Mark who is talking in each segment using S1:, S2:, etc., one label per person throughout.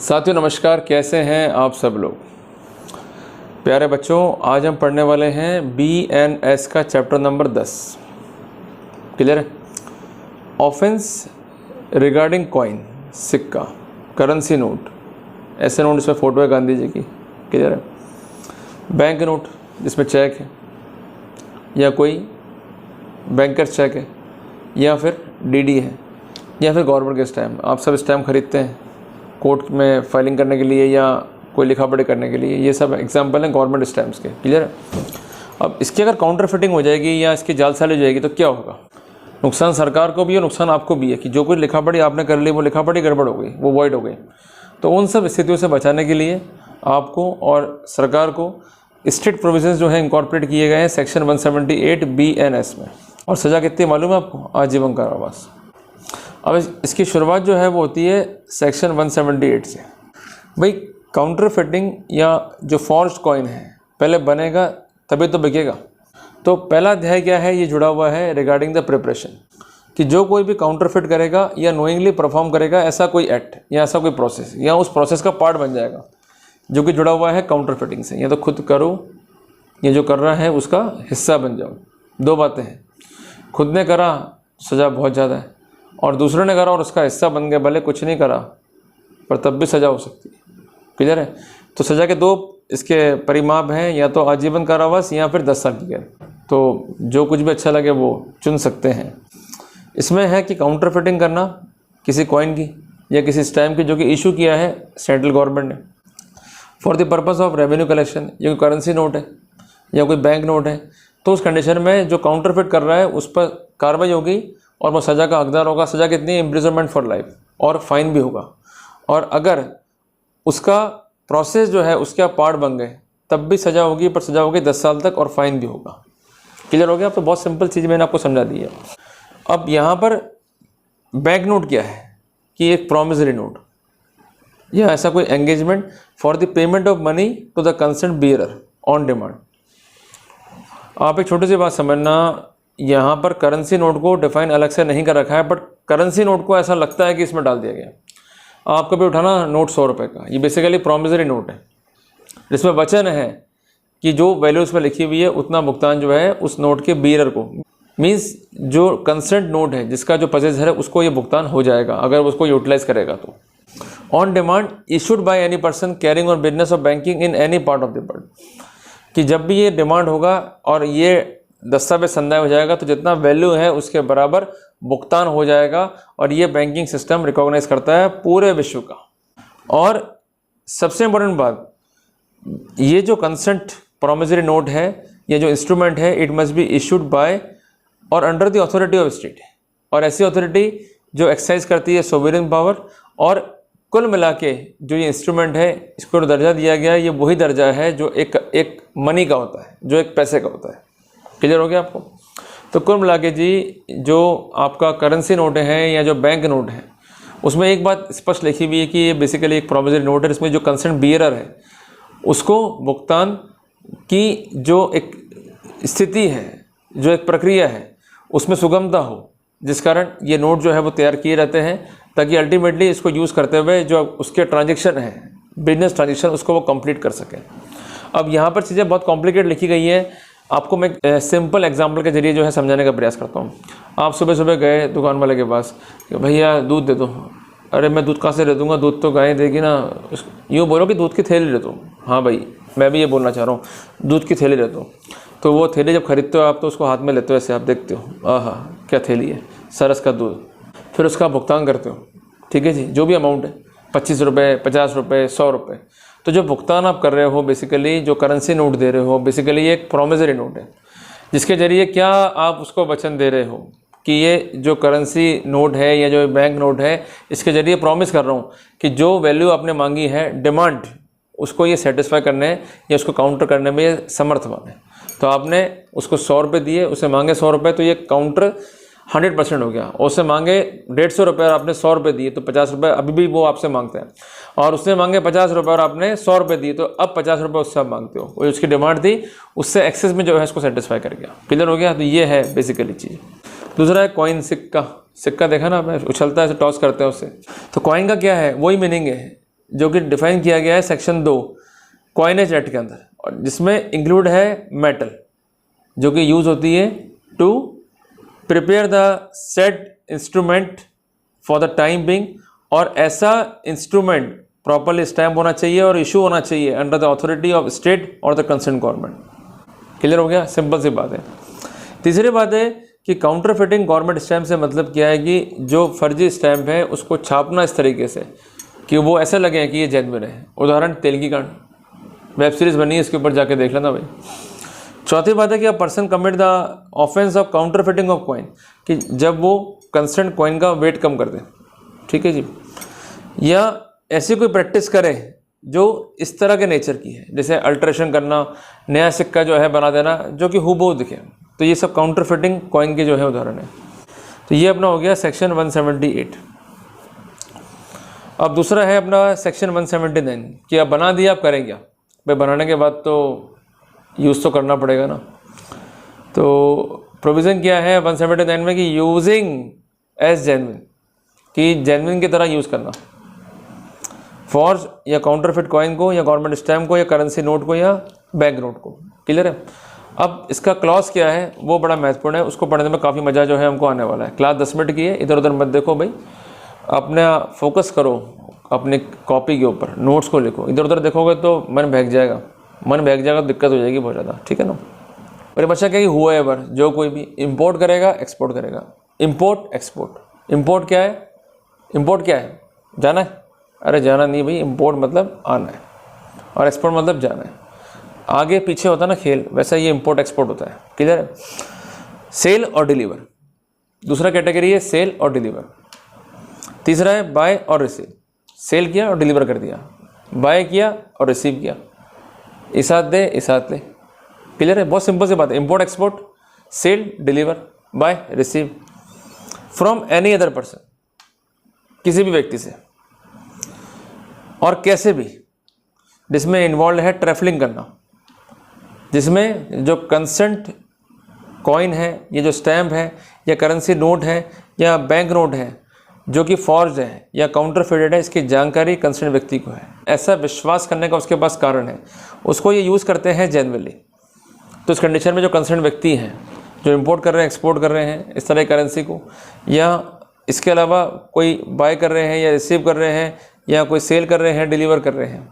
S1: साथियों नमस्कार, कैसे हैं आप सब लोग। प्यारे बच्चों, आज हम पढ़ने वाले हैं BNS का चैप्टर नंबर 10। क्लियर है। ऑफेंस रिगार्डिंग कॉइन, सिक्का, करेंसी नोट, ऐसे नोट इसमें फ़ोटो है गांधी जी की। क्लियर है। बैंक नोट जिसमें चेक है या कोई बैंकर चेक है या फिर DD है या फिर गवर्नमेंट के स्टैम्प। आप सब स्टैम्प खरीदते हैं कोर्ट में फाइलिंग करने के लिए या कोई लिखा पढ़ी करने के लिए। ये सब एग्जांपल हैं गवर्नमेंट स्टैम्प्स के। क्लियर है। अब इसकी अगर काउंटर फिटिंग हो जाएगी या इसकी जालसाजी हो जाएगी तो क्या होगा? नुकसान सरकार को भी और नुकसान आपको भी है कि जो कोई लिखा पढ़ी आपने कर ली वो लिखा पढ़ी गड़बड़ हो गई, वो वॉइड हो गई। तो उन सब स्थितियों से बचाने के लिए आपको और सरकार को स्ट्रिक्ट प्रोविजंस जो है इंकॉर्पोरेट किए गए हैं सेक्शन 178 BNS में। और सज़ा कितनी मालूम है आपको? आजीवन कारावास। अब इसकी शुरुआत जो है वो होती है सेक्शन 178 से। भाई काउंटर फिटिंग या जो फॉर्ज्ड कॉइन है पहले बनेगा तभी तो बिकेगा। तो पहला अध्याय क्या है, ये जुड़ा हुआ है रिगार्डिंग द प्रिपरेशन, कि जो कोई भी काउंटर फिट करेगा या नोइंगली परफॉर्म करेगा ऐसा कोई एक्ट या ऐसा कोई प्रोसेस या उस प्रोसेस का पार्ट बन जाएगा जो कि जुड़ा हुआ है काउंटर फिटिंग से। या तो खुद करो या जो कर रहा है उसका हिस्सा बन जाओ। दो बातें हैं, खुद ने करा सज़ा बहुत ज़्यादा है और दूसरे ने करा और उसका हिस्सा बन गया, भले कुछ नहीं करा पर तब भी सज़ा हो सकती है। क्लियर है। तो सज़ा के दो इसके परिमाप हैं, या तो आजीवन कारावास या फिर 10 साल की कैद। तो जो कुछ भी अच्छा लगे वो चुन सकते हैं। इसमें है कि काउंटर फिटिंग करना किसी कॉइन की या किसी स्टैम्प की जो कि इशू किया है सेंट्रल गवर्नमेंट ने for the purpose of revenue collection, या कोई करेंसी नोट है या कोई बैंक नोट है, तो उस कंडीशन में जो काउंटर फिट कर रहा है उस पर कार्रवाई होगी और वो सज़ा का हकदार होगा। सज़ा कितनी? इम्प्रिजनमेंट फॉर लाइफ, और फाइन भी होगा। और अगर उसका प्रोसेस जो है उसके आप पार्ट बन गए तब भी सज़ा होगी, पर सज़ा होगी 10 साल तक और फाइन भी होगा। क्लियर हो गया? तो बहुत सिंपल चीज़ मैंने आपको समझा दी है। अब यहाँ पर बैंक नोट क्या है कि एक प्रॉमिसरी नोट या ऐसा कोई engagement for the payment of money to the concern bearer on demand. आप एक छोटी सी बात समझना, यहाँ पर करेंसी नोट को डिफाइन अलग से नहीं कर रखा है, बट करेंसी नोट को ऐसा लगता है कि इसमें डाल दिया गया। आप कभी उठाना नोट 100 रुपये का, ये बेसिकली प्रॉमिसरी नोट है जिसमें वचन है कि जो वैल्यू उसमें लिखी हुई है उतना भुगतान जो है उस नोट के बियरर को, मीन्स जो कंसेंट नोट है जिसका जो पजेसर है उसको ये भुगतान हो जाएगा अगर उसको यूटिलाइज करेगा तो। On demand issued by any person carrying on business of banking in any part of the world, कि जब भी ये डिमांड होगा और ये दस्तावेज संदाय हो जाएगा तो जितना वैल्यू है उसके बराबर भुगतान हो जाएगा। और ये बैंकिंग सिस्टम रिकॉग्नाइज करता है पूरे विश्व का। और सबसे इम्पोर्टेंट बात, ये जो कंसेंट प्रॉमिसरी नोट है या जो इंस्ट्रूमेंट है, it must be issued by or under the authority of state, और ऐसी अथॉरिटी जो एक्सरसाइज करती है सोवरेन पावर। और कुल मिला के जो ये इंस्ट्रूमेंट है इसको जो दर्जा दिया गया है ये वही दर्जा है जो एक मनी का होता है, जो एक पैसे का होता है। क्लियर हो गया आपको? तो कुल मिला के जी जो आपका करेंसी नोट है या जो बैंक नोट है उसमें एक बात स्पष्ट लिखी हुई है कि ये बेसिकली एक प्रॉमिसरी नोट है जिसमें जो कंसर्न बियरर है उसको भुगतान की जो एक स्थिति है, जो एक प्रक्रिया है, उसमें सुगमता हो, जिस कारण ये नोट जो है वो तैयार किए रहते हैं ताकि अल्टीमेटली इसको यूज़ करते हुए जो उसके ट्रांजेक्शन है, बिजनेस ट्रांजेक्शन, उसको वो कंप्लीट कर सकें। अब यहाँ पर चीज़ें बहुत कॉम्प्लिकेट लिखी गई है, आपको मैं सिंपल एग्जांपल के जरिए जो है समझाने का प्रयास करता हूँ। आप सुबह सुबह गए दुकान वाले के पास कि भैया दूध दे दो। अरे मैं दूध कहाँ से दे दूँगा, दूध तो गाय देगी ना। यूँ बोलो कि दूध की थैली ले दो। हाँ भाई, मैं भी ये बोलना चाह रहा हूँ, दूध की थैली ले दो। तो वो थैली जब खरीदते हो आप तो उसको हाथ में लेते हो, ऐसे आप देखते हो, आहा क्या थैली है, सरस का दूध। फिर उसका भुगतान करते हो, ठीक है जी, जो भी अमाउंट है, 25 रुपये, 50 रुपये, 100 रुपये। तो जो भुगतान आप कर रहे हो, बेसिकली जो करेंसी नोट दे रहे हो, बेसिकली एक प्रॉमिसरी नोट है जिसके जरिए क्या आप उसको वचन दे रहे हो कि ये जो करेंसी नोट है या जो बैंक नोट है इसके जरिए प्रॉमिस कर रहा हूँ कि जो वैल्यू आपने मांगी है, डिमांड, उसको ये सेटिस्फाई करने या उसको काउंटर करने में ये समर्थवान है। तो आपने उसको 100 रुपये दिए, उसे मांगे 100 रुपये, तो ये काउंटर 100% हो गया। और उससे मांगे 150 रुपये और आपने 100 रुपये दिए तो 50 रुपये अभी भी वो आपसे मांगते हैं। और उसने मांगे 50 रुपये और आपने 100 रुपये दिए तो अब 50 रुपये उससे आप मांगते हो। वो उसकी डिमांड थी, उससे एक्सेस में जो है इसको सेटिस्फाई कर गया। क्लियर हो गया? तो ये है बेसिकली चीज़। दूसरा है कॉइन, सिक्का। सिक्का देखा ना आपने, उछलता है, ऐसे टॉस करते हैं उससे। तो कॉइन का क्या है, वही मीनिंग है जो कि डिफाइन किया गया है सेक्शन 2 कॉइनेज एक्ट के अंदर, और जिसमें इंक्लूड है मेटल, जो कि यूज़ होती है to prepare the set instrument for the time being, और ऐसा इंस्ट्रूमेंट प्रॉपरली स्टैम्प होना चाहिए और इशू होना चाहिए under the authority of state और द कंसर्न गवर्नमेंट। क्लियर हो गया? सिंपल सी बात है। तीसरी बात है कि काउंटरफिटिंग गवर्नमेंट स्टैम्प से मतलब क्या है कि जो फर्जी स्टैम्प है उसको छापना इस तरीके से कि वो ऐसा लगे कि ये जेन्युइन है। उदाहरण तेलगी कांड, वेब सीरीज़ बनी है, इसके ऊपर जाके देख लेना भाई। चौथी बात है कि a person commit the offence of counterfeiting of coin, कि जब वो कंसर्न कॉइन का वेट कम कर दे, ठीक है जी, या ऐसी कोई प्रैक्टिस करे जो इस तरह के नेचर की है, जैसे अल्ट्रेशन करना, नया सिक्का जो है बना देना जो कि हूबहू दिखे, तो ये सब काउंटरफिटिंग कॉइन के जो है उदाहरण है। तो ये अपना हो गया सेक्शन 178। अब दूसरा है अपना सेक्शन 179 कि अब बना दिया, आप करें क्या भाई? बनाने के बाद तो यूज़ तो करना पड़ेगा ना। तो प्रोविज़न क्या है 179 में कि यूजिंग एज जेन्युइन, कि जेन्युइन की तरह यूज़ करना फॉर्ज या काउंटरफिट कॉइन को, या गवर्नमेंट स्टैम्प को, या करेंसी नोट को, या बैंक नोट को। क्लियर है? अब इसका क्लॉज क्या है वो बड़ा महत्वपूर्ण है, उसको पढ़ने में काफ़ी मज़ा जो है हमको आने वाला है। क्लास 10 मिनट की है, इधर उधर मत देखो भाई, अपना फोकस करो अपनी कॉपी के ऊपर, नोट्स को लिखो। इधर उधर देखोगे तो मन बहक जाएगा, तो दिक्कत हो जाएगी बहुत ज़्यादा, ठीक है ना। मेरे बच्चा क्या कि हुआ एवर, जो कोई भी इंपोर्ट करेगा एक्सपोर्ट करेगा, इंपोर्ट एक्सपोर्ट। इंपोर्ट क्या है? इंपोर्ट क्या है? जाना है? अरे जाना नहीं भाई, इंपोर्ट मतलब आना है, और एक्सपोर्ट मतलब जाना है। आगे पीछे होता है ना खेल, वैसा ये इंपोर्ट एक्सपोर्ट होता है। क्लियर है? सेल और डिलीवर, दूसरा कैटेगरी है सेल और डिलीवर। तीसरा है बाय और रिसीव। सेल किया और डिलीवर कर दिया, बाय किया और रिसीव किया, इसात दे इसात ले। क्लियर है? बहुत सिंपल सी बात है। Import export, sell deliver, buy receive from any other person, किसी भी व्यक्ति से, और कैसे भी, जिसमें इन्वॉल्व है ट्रैफलिंग करना, जिसमें जो कंसेंट कॉइन है, ये जो स्टैम्प है, या करेंसी नोट है, या बैंक नोट है जो कि फॉर्ज है या काउंटरफिटेड है, इसकी जानकारी कंसर्न व्यक्ति को है। ऐसा विश्वास करने का उसके पास कारण है, उसको ये यूज़ करते हैं जेन्युइनली। तो इस कंडीशन में जो कंसर्न व्यक्ति हैं, जो इंपोर्ट कर रहे हैं, एक्सपोर्ट कर रहे हैं इस तरह की करेंसी को, या इसके अलावा कोई बाय कर रहे हैं या रिसीव कर रहे हैं, या कोई सेल कर रहे हैं, डिलीवर कर रहे हैं,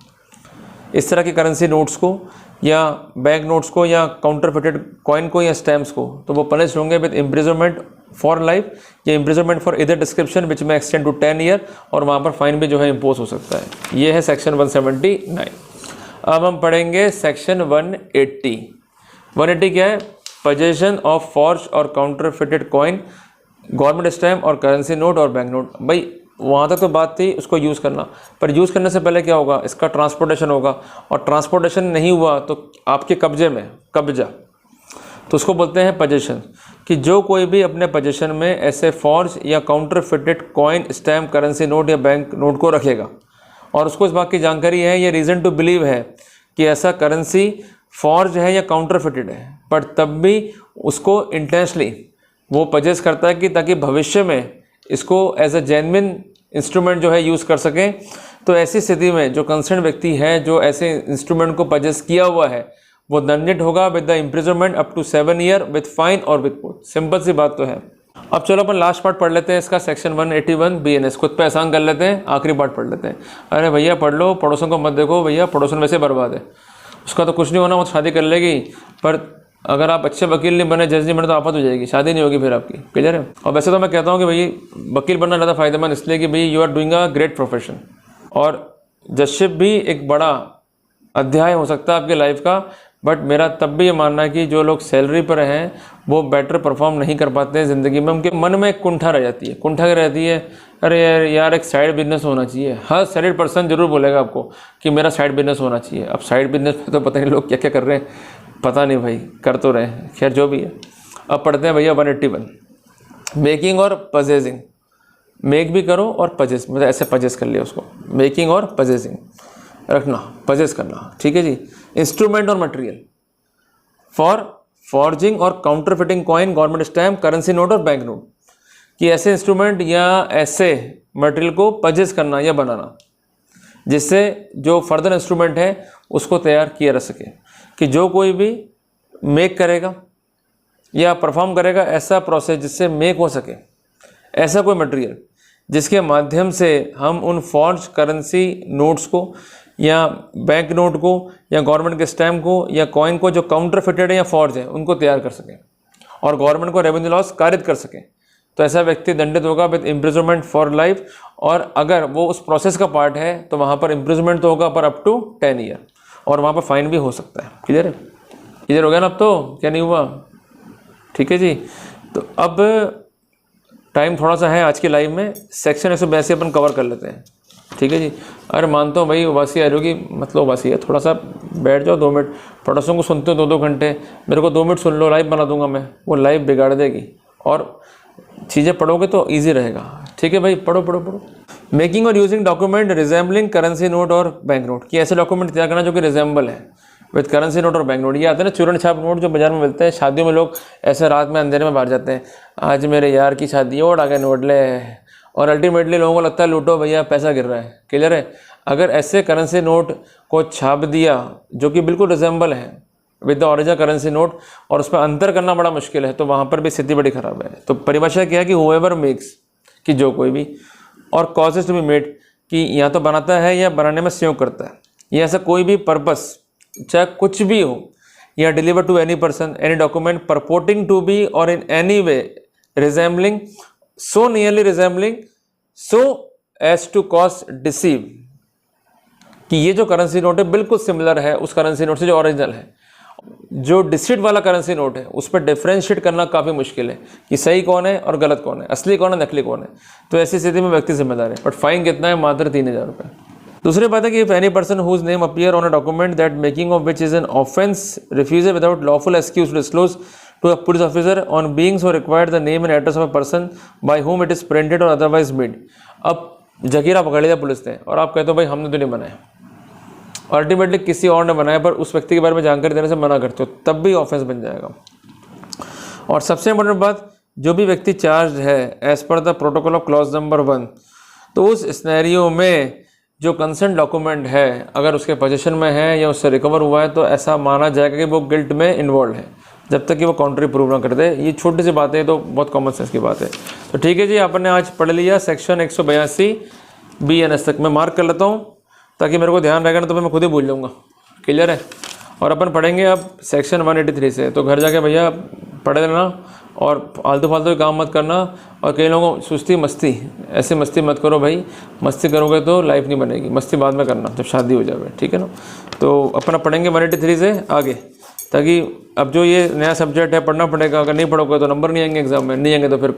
S1: इस तरह की करेंसी नोट्स को, या बैंक नोट्स को, या काउंटरफिटेड कॉइन को, या स्टैम्प्स को, तो वो पनिश होंगे विद इम्प्रिजनमेंट फॉर लाइफ, या इम्प्रिजनमेंट फॉर इधर डिस्क्रिप्शन विच में एक्सटेंड टू 10 ईयर, और वहाँ पर फाइन भी जो है इम्पोज हो सकता है। ये है सेक्शन 179। अब हम पढ़ेंगे सेक्शन 180। 180 क्या है? पोजेशन ऑफ फॉर्ज और काउंटरफिटेड कॉइन, गवर्नमेंट स्टैम्प और currency note or bank note. भाई वहाँ तक तो बात थी उसको यूज़ करना, पर यूज़ करने से पहले क्या होगा? इसका ट्रांसपोर्टेशन होगा, और ट्रांसपोर्टेशन नहीं हुआ तो आपके कब्जे में कब्जा, तो उसको बोलते हैं पोजेशन। कि जो कोई भी अपने पोजेशन में ऐसे फॉर्ज या काउंटरफिटेड कॉइन, स्टैम्प, करेंसी नोट या बैंक नोट को रखेगा, और उसको इस बात की जानकारी है या रीज़न टू बिलीव है कि ऐसा करेंसी फॉर्ज है या काउंटरफिटेड है, पर तब भी उसको इंटेंशनली वो परचेज करता है कि ताकि भविष्य में इसको एज अ जेन्युइन इंस्ट्रूमेंट जो है यूज़ कर सकें। तो ऐसी स्थिति में जो कंसर्न व्यक्ति है जो ऐसे इंस्ट्रूमेंट को परचेज किया हुआ है, वो दंडित होगा with the imprisonment up to 7 year with fine और विद कोर्ट। सिंपल सी बात तो है। अब चलो अपन लास्ट पार्ट पढ़ लेते हैं इसका, सेक्शन 181 BNS। खुद पे आसान कर लेते हैं, आखिरी पार्ट पढ़ लेते हैं। अरे भैया पढ़ लो, पड़ोसन को मत देखो भैया, पड़ोसन वैसे बर्बाद है, उसका तो कुछ नहीं होना, वो शादी कर लेगी, पर अगर आप अच्छे वकील नहीं बने, जज नहीं बने, तो आफत हो जाएगी, शादी नहीं होगी फिर आपकी। क्लियर है? और वैसे तो मैं कहता हूँ कि भाई वकील बनना ज़्यादा फायदेमंद इसलिए कि भाई you are doing a great profession, और जजशिप भी एक बड़ा अध्याय हो सकता है आपकी लाइफ का। बट मेरा तब भी ये मानना है कि जो लोग सैलरी पर हैं वो बेटर परफॉर्म नहीं कर पाते हैं ज़िंदगी में, उनके मन में एक कुंठा रह जाती है। कुंठा क्या रहती है? अरे यार एक साइड बिजनेस होना चाहिए। हर सैलरीड पर्सन जरूर बोलेगा आपको कि मेरा साइड बिजनेस होना चाहिए। अब साइड बिजनेस में तो पता नहीं लोग क्या क्या कर रहे हैं, पता नहीं भाई, कर तो रहे हैं, खैर जो भी है। अब पढ़ते हैं भैया 181, मेकिंग और पजेजिंग। मेक भी करो और पजेस, मतलब ऐसे पजेस कर लिया उसको, मेकिंग और पजेजिंग रखना, पजेस करना, ठीक है जी। Instrument or material for forging or counterfeiting coin, government stamp, currency note or bank note, कि ऐसे इंस्ट्रूमेंट या ऐसे मटेरियल को पजेस करना या बनाना। जिससे जो फर्दर इंस्ट्रूमेंट है उसको तैयार किया जा सके, कि जो कोई भी मेक करेगा या परफॉर्म करेगा ऐसा प्रोसेस जिससे मेक हो सके ऐसा कोई मटेरियल जिसके माध्यम से हम उन फॉर्ज करेंसी नोट्स को या बैंक नोट को या गवर्नमेंट के स्टैम्प को या कॉइन को जो काउंटरफिटेड है या फॉर्ज है उनको तैयार कर सकें और गवर्नमेंट को रेवेन्यू लॉस कारित कर सकें, तो ऐसा व्यक्ति दंडित होगा विद इम्प्रिजनमेंट फॉर लाइफ। और अगर वो उस प्रोसेस का पार्ट है तो वहाँ पर इम्प्रिजनमेंट तो होगा पर अप टू 10 ईयर, और वहाँ पर फाइन भी हो सकता है। क्लियर है? क्लियर हो गया ना? अब तो क्या नहीं हुआ? ठीक है जी। तो अब टाइम थोड़ा सा है आज की लाइव में, सेक्शन 182 अपन कवर कर लेते हैं। ठीक है जी। अरे मानता हूँ भाई उबासी आ रही होगी, मतलब उबासी है, थोड़ा सा बैठ जाओ 2 मिनट, पड़ोसों को सुनते हो 2-2 घंटे, मेरे को 2 मिनट सुन लो, लाइव बना दूंगा मैं, वो लाइव बिगाड़ देगी। और चीज़ें पढ़ोगे तो ईजी रहेगा। ठीक है भाई, पढ़ो पढ़ो पढ़ो। मेकिंग और using document resembling currency note or bank note, कि ऐसे डॉक्यूमेंट तैयार करना जो कि रिजेंबल है with currency note or bank note. ये आते हैं ना चूरन छाप नोट जो बाजार में मिलते हैं, शादियों में लोग ऐसे रात में अंधेरे में बाहर जाते हैं, आज मेरे यार की शादी है, और आगे नोट ले, और अल्टीमेटली लोगों को लगता है लूटो भैया पैसा गिर रहा है। क्लियर है? अगर ऐसे करेंसी नोट को छाप दिया जो कि बिल्कुल रिजेंबल है with the original currency note और उस पर अंतर करना बड़ा मुश्किल है, तो वहाँ पर भी स्थिति बड़ी ख़राब है। तो परिभाषा क्या है कि हुएवर मेक्स, कि जो कोई भी, और कॉजेज टू बी मेड, कि या तो बनाता है या बनाने में सहयोग करता है, या ऐसा कोई भी पर्पस चाहे कुछ भी हो, या deliver to any person any document purporting to be or in any way resembling so nearly resembling so as to cause deceive, कि ये जो करेंसी नोट है बिल्कुल सिमिलर है उस करेंसी नोट से जो ओरिजिनल है। जो डिस्ट्रिक्ट वाला करेंसी नोट है उस पर डिफ्रेंशिएट करना काफ़ी मुश्किल है कि सही कौन है और गलत कौन है, असली कौन है नकली कौन है। तो ऐसी स्थिति में व्यक्ति जिम्मेदार है। बट फाइन कितना है? मात्र 3000 रुपये। दूसरी बात है कि if any person whose name appear on a document that making of which is an offence refuses without lawful excuse to disclose to a police officer on being so required the name and address of a person by whom it is printed or otherwise made. अब जगीरा पकड़ लिया police ने और आप कहते हो भाई हमने तो नहीं बनाया, अल्टीमेटली किसी और ने बनाया, पर उस व्यक्ति के बारे में जानकारी देने से मना करते हो, तब भी ऑफेंस बन जाएगा। और सबसे इंपॉर्टेंट बात, जो भी व्यक्ति चार्ज है as per the protocol of clause number 1, तो उस स्नैरियो में जो कंसेंट डॉक्यूमेंट है अगर उसके पोजीशन में है या उससे रिकवर हुआ है तो ऐसा माना जाएगा कि वो गिल्ट में इन्वॉल्व है, जब तक कि वो काउंट्री प्रूव ना कर दे। ये छोटी सी बात है, तो बहुत कॉमन सेंस की बात है। तो ठीक है जी, आपने आज पढ़ लिया सेक्शन 182 BNS तक। मैं मार्क कर लेता हूँ ताकि मेरे को ध्यान रहेगा ना तो मैं खुद ही भूल जाऊँगा। क्लियर है? और अपन पढ़ेंगे अब सेक्शन 183 से, तो घर जाके भैया पढ़ लेना और फालतू फालतू काम मत करना। और कई लोगों को सुस्ती मस्ती, ऐसे मस्ती मत करो भाई, मस्ती करोगे तो लाइफ नहीं बनेगी, मस्ती बाद में करना जब शादी हो जाए। ठीक है ना? तो अपन पढ़ेंगे 183 से आगे, ताकि अब जो ये नया सब्जेक्ट है पढ़ना पड़ेगा। अगर नहीं पढ़ोगे तो नंबर नहीं आएंगे एग्जाम में, नहीं आएंगे तो फिर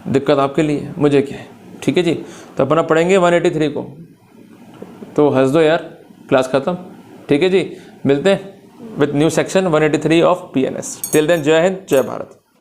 S1: दिक्कत आपके लिए, मुझे क्या है। ठीक है जी? तो अपन पढ़ेंगे 183 को, तो हंस दो यार, क्लास खत्म। ठीक है जी, मिलते हैं with new section 183 of PNS। Till then जय हिंद, जय भारत।